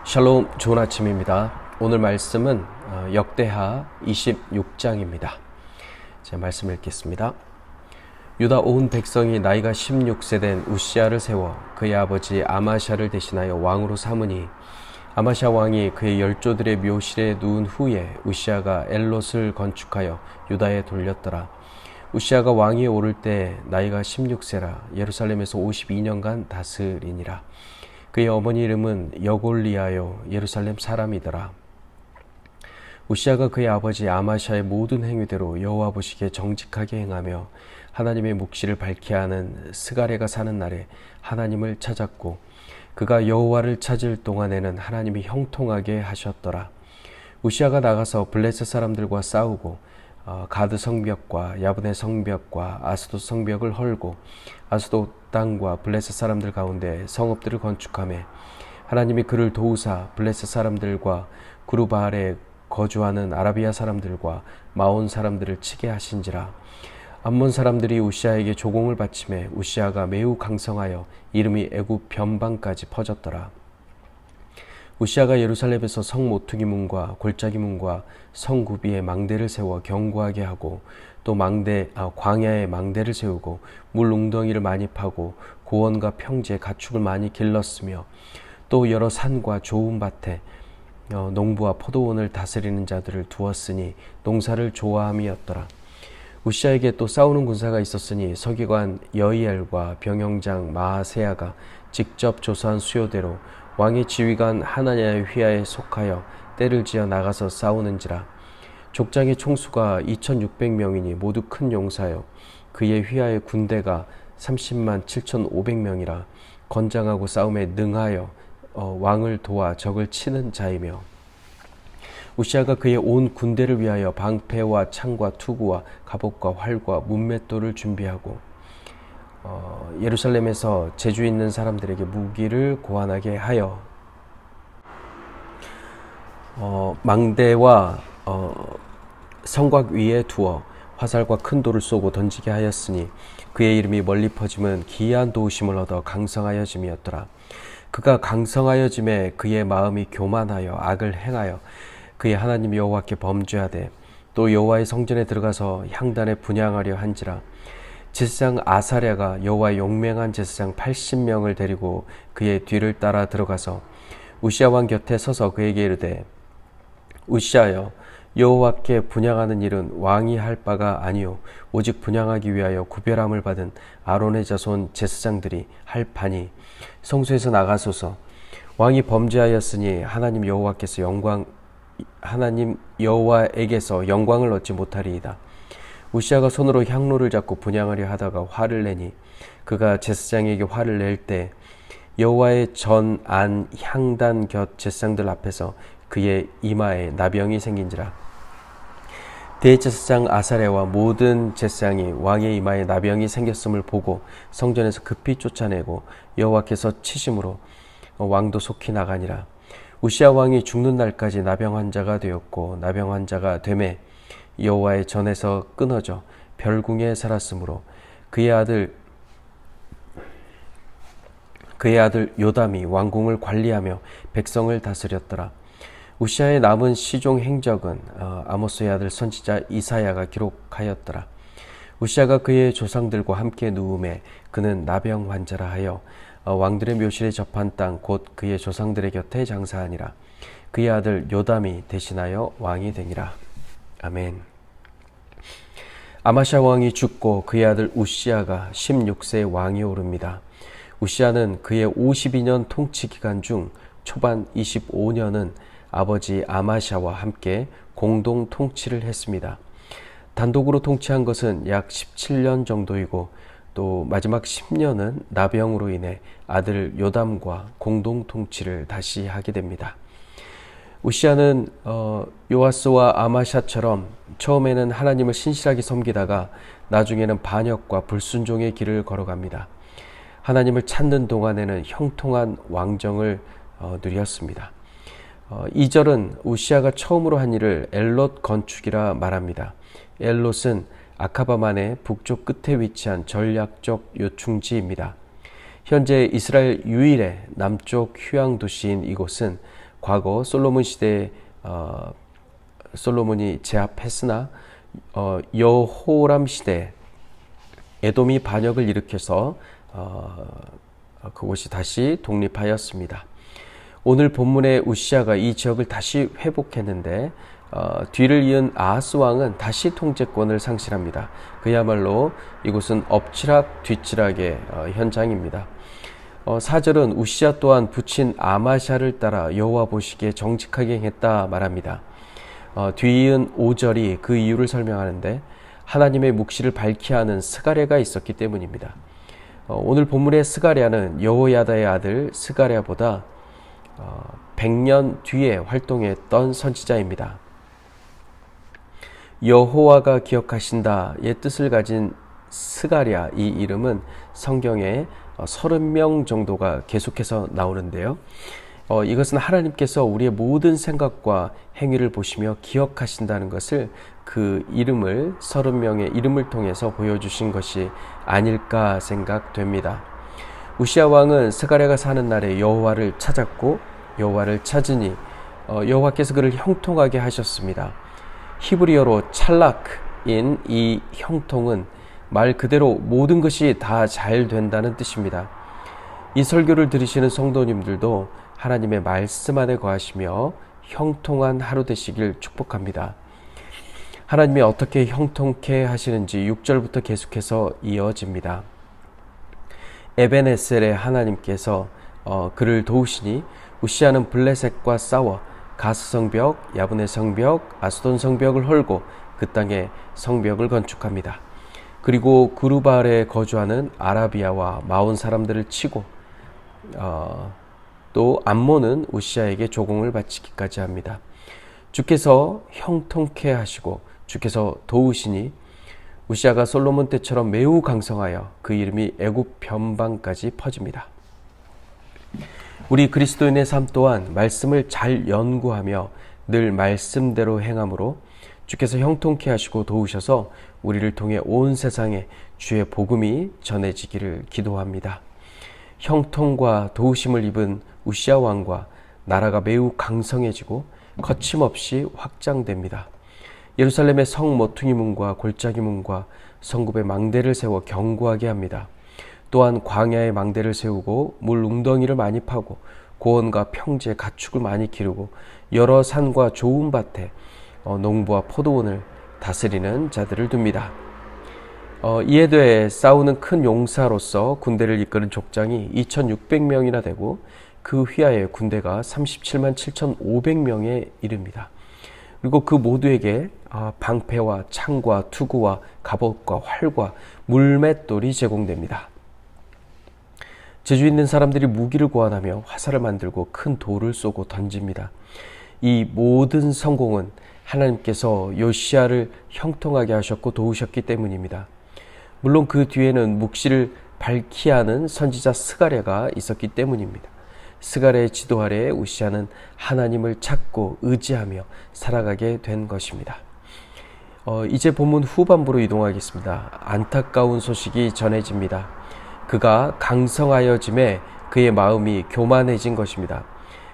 샬롬, 좋은 아침입니다. 오늘 말씀은 역대하 26장입니다. 제가 말씀 읽겠습니다. 유다 온 백성이 나이가 16세 된 우시아를 세워 그의 아버지 아마샤를 대신하여 왕으로 삼으니 아마샤 왕이 그의 열조들의 묘실에 누운 후에 우시아가 엘롯을 건축하여 유다에 돌렸더라. 우시아가 왕위에 오를 때 나이가 16세라 예루살렘에서 52년간 다스리니라. 그의 어머니 이름은 여골리아요 예루살렘 사람이더라. 우시아가 그의 아버지 아마샤의 모든 행위대로 여호와 보시기에 정직하게 행하며 하나님의 묵시를 밝게 하는 스가랴가 사는 날에 하나님을 찾았고 그가 여호와를 찾을 동안에는 하나님이 형통하게 하셨더라. 우시아가 나가서 블레셋 사람들과 싸우고 가드 성벽과 야브네 성벽과 아스돗 성벽을 헐고 아스돗 땅과 블레셋 사람들 가운데 성읍들을 건축하며 하나님이 그를 도우사 블레셋 사람들과 구르바알에 거주하는 아라비아 사람들과 마온 사람들을 치게 하신지라. 암몬 사람들이 우시아에게 조공을 바치매 우시아가 매우 강성하여 이름이 애굽 변방까지 퍼졌더라. 우시아가 예루살렘에서 성 모퉁이 문과 골짜기 문과 성 구비에 망대를 세워 견고하게 하고 또 광야에 망대를 세우고 물 웅덩이를 많이 파고 고원과 평지에 가축을 많이 길렀으며 또 여러 산과 좋은 밭에 농부와 포도원을 다스리는 자들을 두었으니 농사를 좋아함이었더라. 우시아에게 또 싸우는 군사가 있었으니 서기관 여이엘과 병영장 마아세야가 직접 조사한 수요대로 왕의 지휘관 하나냐의 휘하에 속하여 떼를 지어 나가서 싸우는지라. 족장의 총수가 2600명이니 모두 큰 용사요 그의 휘하의 군대가 30만 7500명이라 건장하고 싸움에 능하여 왕을 도와 적을 치는 자이며 우시아가 그의 온 군대를 위하여 방패와 창과 투구와 갑옷과 활과 문맷돌을 준비하고 예루살렘에서 재주 있는 사람들에게 무기를 고안하게 하여 망대와 성곽 위에 두어 화살과 큰 돌을 쏘고 던지게 하였으니 그의 이름이 멀리 퍼짐은 기이한 도우심을 얻어 강성하여짐이었더라. 그가 강성하여짐에 그의 마음이 교만하여 악을 행하여 그의 하나님 여호와께 범죄하되 또 여호와의 성전에 들어가서 향단에 분향하려 한지라. 제사장 아사랴가 여호와의 용맹한 제사장 80명을 데리고 그의 뒤를 따라 들어가서 우시아 왕 곁에 서서 그에게 이르되 우시아여 여호와께 분향하는 일은 왕이 할 바가 아니요 오직 분향하기 위하여 구별함을 받은 아론의 자손 제사장들이 할 바니 성소에서 나가소서. 왕이 범죄하였으니 하나님 여호와에게서 영광을 얻지 못하리이다. 우시아가 손으로 향로를 잡고 분향하려 하다가 화를 내니 그가 제사장에게 화를 낼 때 여호와의 전 안 향단 곁 제사장들 앞에서 그의 이마에 나병이 생긴지라. 대제사장 아사랴와 모든 제사장이 왕의 이마에 나병이 생겼음을 보고 성전에서 급히 쫓아내고 여호와께서 치심으로 왕도 속히 나가니라. 우시아 왕이 죽는 날까지 나병 환자가 되었고 나병 환자가 되매 여호와의 전에서 끊어져 별궁에 살았으므로 그의 아들 요담이 왕궁을 관리하며 백성을 다스렸더라. 우시아의 남은 시종 행적은 아모스의 아들 선지자 이사야가 기록하였더라. 우시아가 그의 조상들과 함께 누움에 그는 나병 환자라 하여 왕들의 묘실에 접한 땅 곧 그의 조상들의 곁에 장사하니라. 그의 아들 요담이 대신하여 왕이 되니라. 아멘. 아마샤 왕이 죽고 그의 아들 우시아가 16세에 왕이 오릅니다. 우시아는 그의 52년 통치 기간 중 초반 25년은 아버지 아마샤와 함께 공동 통치를 했습니다. 단독으로 통치한 것은 약 17년 정도이고 또 마지막 10년은 나병으로 인해 아들 요담과 공동 통치를 다시 하게 됩니다. 우시아는 요아스와 아마샤처럼 처음에는 하나님을 신실하게 섬기다가 나중에는 반역과 불순종의 길을 걸어갑니다. 하나님을 찾는 동안에는 형통한 왕정을 누렸습니다. 2절은 우시아가 처음으로 한 일을 엘롯 건축이라 말합니다. 엘롯은 아카바만의 북쪽 끝에 위치한 전략적 요충지입니다. 현재 이스라엘 유일의 남쪽 휴양 도시인 이곳은 과거 솔로몬 시대에 솔로몬이 제압했으나 여호람 시대 에돔이 반역을 일으켜서 그곳이 다시 독립하였습니다. 오늘 본문의 우시아가 이 지역을 다시 회복했는데 뒤를 이은 아하스 왕은 다시 통제권을 상실합니다. 그야말로 이곳은 엎치락 뒤치락의 현장입니다. 4절은 우시아 또한 부친 아마샤를 따라 여호와 보시기에 정직하게 행했다 말합니다. 뒤이은 5절이 그 이유를 설명하는데 하나님의 묵시를 밝히 하는 스가랴가 있었기 때문입니다. 오늘 본문의 스가랴는 여호야다의 아들 스가랴보다 100년 뒤에 활동했던 선지자입니다. 여호와가 기억하신다의 뜻을 가진 스가랴, 이 이름은 성경에 30명 정도가 계속해서 나오는데요. 이것은 하나님께서 우리의 모든 생각과 행위를 보시며 기억하신다는 것을 그 이름을 30명의 이름을 통해서 보여주신 것이 아닐까 생각됩니다. 우시아 왕은 스가랴가 사는 날에 여호와를 찾았고 여호와를 찾으니 여호와께서 그를 형통하게 하셨습니다. 히브리어로 찰락인 이 형통은 말 그대로 모든 것이 다 잘 된다는 뜻입니다. 이 설교를 들으시는 성도님들도 하나님의 말씀 안에 거하시며 형통한 하루 되시길 축복합니다. 하나님이 어떻게 형통케 하시는지 6절부터 계속해서 이어집니다. 에벤에셀의 하나님께서 그를 도우시니 우시아는 블레셋과 싸워 가스 성벽, 야브네 성벽, 아스돈 성벽을 헐고 그 땅에 성벽을 건축합니다. 그리고 구르발에 거주하는 아라비아와 마온 사람들을 치고 또 암몬은 우시아에게 조공을 바치기까지 합니다. 주께서 형통케 하시고 주께서 도우시니 우시아가 솔로몬 때처럼 매우 강성하여 그 이름이 애굽 변방까지 퍼집니다. 우리 그리스도인의 삶 또한 말씀을 잘 연구하며 늘 말씀대로 행함으로 주께서 형통케 하시고 도우셔서 우리를 통해 온 세상에 주의 복음이 전해지기를 기도합니다. 형통과 도우심을 입은 우시아 왕과 나라가 매우 강성해지고 거침없이 확장됩니다. 예루살렘의 성 모퉁이 문과 골짜기 문과 성읍의 망대를 세워 견고하게 합니다. 또한 광야의 망대를 세우고 물 웅덩이를 많이 파고 고원과 평지에 가축을 많이 기르고 여러 산과 좋은 밭에 농부와 포도원을 다스리는 자들을 둡니다. 이에 대해 싸우는 큰 용사로서 군대를 이끄는 족장이 2600명이나 되고 그 휘하의 군대가 37만 7500명에 이릅니다. 그리고 그 모두에게 방패와 창과 투구와 갑옷과 활과 물맷돌이 제공됩니다. 재주 있는 사람들이 무기를 고안하며 화살을 만들고 큰 돌을 쏘고 던집니다. 이 모든 성공은 하나님께서 요시야를 형통하게 하셨고 도우셨기 때문입니다. 물론 그 뒤에는 묵시를 밝히 하는 선지자 스가랴가 있었기 때문입니다. 스가랴의 지도 아래에 우시야는 하나님을 찾고 의지하며 살아가게 된 것입니다. 이제 본문 후반부로 이동하겠습니다. 안타까운 소식이 전해집니다. 그가 강성하여짐에 그의 마음이 교만해진 것입니다.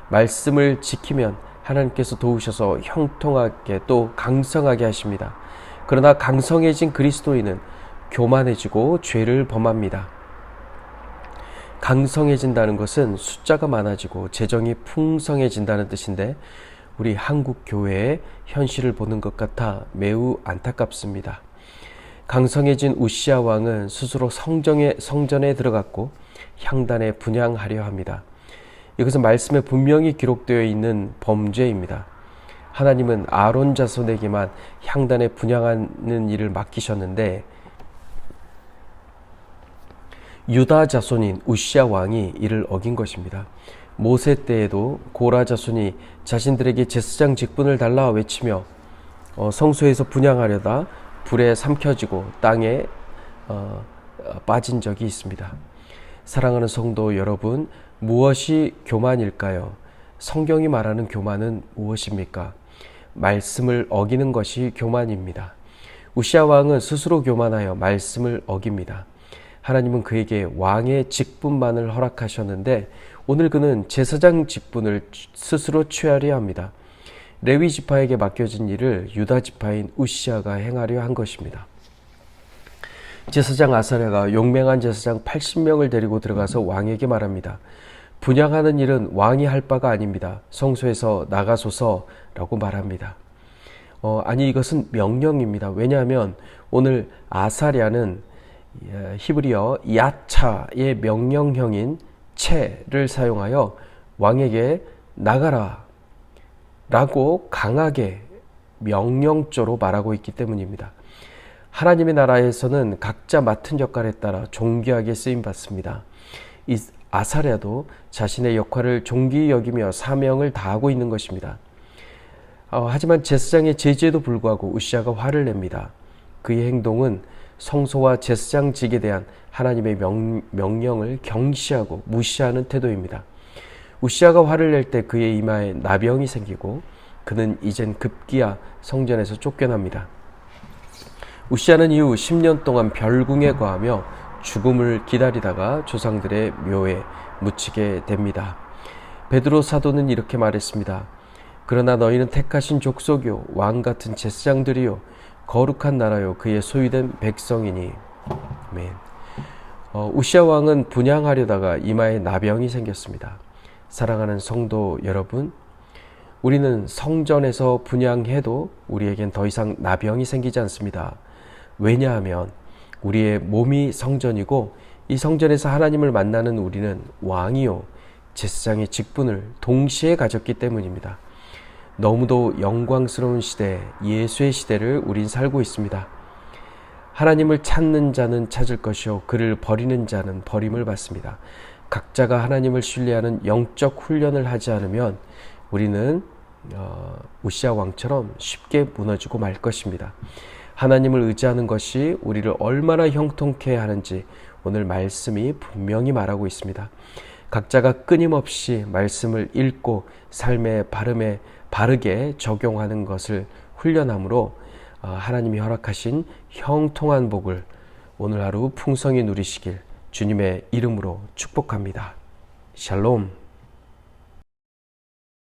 말씀을 지키면 하나님께서 도우셔서 형통하게 또 강성하게 하십니다. 그러나 강성해진 그리스도인은 교만해지고 죄를 범합니다. 강성해진다는 것은 숫자가 많아지고 재정이 풍성해진다는 뜻인데 우리 한국 교회의 현실을 보는 것 같아 매우 안타깝습니다. 강성해진 우시아 왕은 스스로 성전에 들어갔고 향단에 분향하려 합니다. 이것은 말씀에 분명히 기록되어 있는 범죄입니다. 하나님은 아론 자손에게만 향단에 분향하는 일을 맡기셨는데 유다 자손인 우시아 왕이 이를 어긴 것입니다. 모세 때에도 고라 자손이 자신들에게 제사장 직분을 달라 외치며 성소에서 분향하려다 불에 삼켜지고 땅에 빠진 적이 있습니다. 사랑하는 성도 여러분, 무엇이 교만일까요? 성경이 말하는 교만은 무엇입니까? 말씀을 어기는 것이 교만입니다. 우시아 왕은 스스로 교만하여 말씀을 어깁니다. 하나님은 그에게 왕의 직분만을 허락하셨는데 오늘 그는 제사장 직분을 스스로 취하려 합니다. 레위 지파에게 맡겨진 일을 유다 지파인 우시아가 행하려 한 것입니다. 제사장 아사랴가 용맹한 제사장 80명을 데리고 들어가서 왕에게 말합니다. 분향하는 일은 왕이 할 바가 아닙니다. 성소에서 나가소서라고 말합니다. 아니 이것은 명령입니다. 왜냐하면 오늘 아사랴는 히브리어 야차의 명령형인 체를 사용하여 왕에게 나가라 라고 강하게 명령조로 말하고 있기 때문입니다. 하나님의 나라에서는 각자 맡은 역할에 따라 존귀하게 쓰임받습니다. 이 아사랴도 자신의 역할을 존귀히 여기며 사명을 다하고 있는 것입니다. 하지만 제사장의 제지에도 불구하고 우시아가 화를 냅니다. 그의 행동은 성소와 제사장직에 대한 하나님의 명령을 경시하고 무시하는 태도입니다. 우시아가 화를 낼 때 그의 이마에 나병이 생기고 그는 이젠 급기야 성전에서 쫓겨납니다. 우시아는 이후 10년 동안 별궁에 거하며 죽음을 기다리다가 조상들의 묘에 묻히게 됩니다. 베드로 사도는 이렇게 말했습니다. 그러나 너희는 택하신 족속이요 왕 같은 제사장들이요 거룩한 나라요 그의 소유된 백성이니. 아멘. 우시아 왕은 분향하려다가 이마에 나병이 생겼습니다. 사랑하는 성도 여러분, 우리는 성전에서 분향해도 우리에겐 더 이상 나병이 생기지 않습니다. 왜냐하면 우리의 몸이 성전이고 이 성전에서 하나님을 만나는 우리는 왕이요 제사장의 직분을 동시에 가졌기 때문입니다. 너무도 영광스러운 시대, 예수의 시대를 우린 살고 있습니다. 하나님을 찾는 자는 찾을 것이요 그를 버리는 자는 버림을 받습니다. 각자가 하나님을 신뢰하는 영적 훈련을 하지 않으면 우리는 우시아 왕처럼 쉽게 무너지고 말 것입니다. 하나님을 의지하는 것이 우리를 얼마나 형통케 하는지 오늘 말씀이 분명히 말하고 있습니다. 각자가 끊임없이 말씀을 읽고 삶의 바르게 적용하는 것을 훈련함으로 하나님이 허락하신 형통한 복을 오늘 하루 풍성히 누리시길 주님의 이름으로 축복합니다. 샬롬.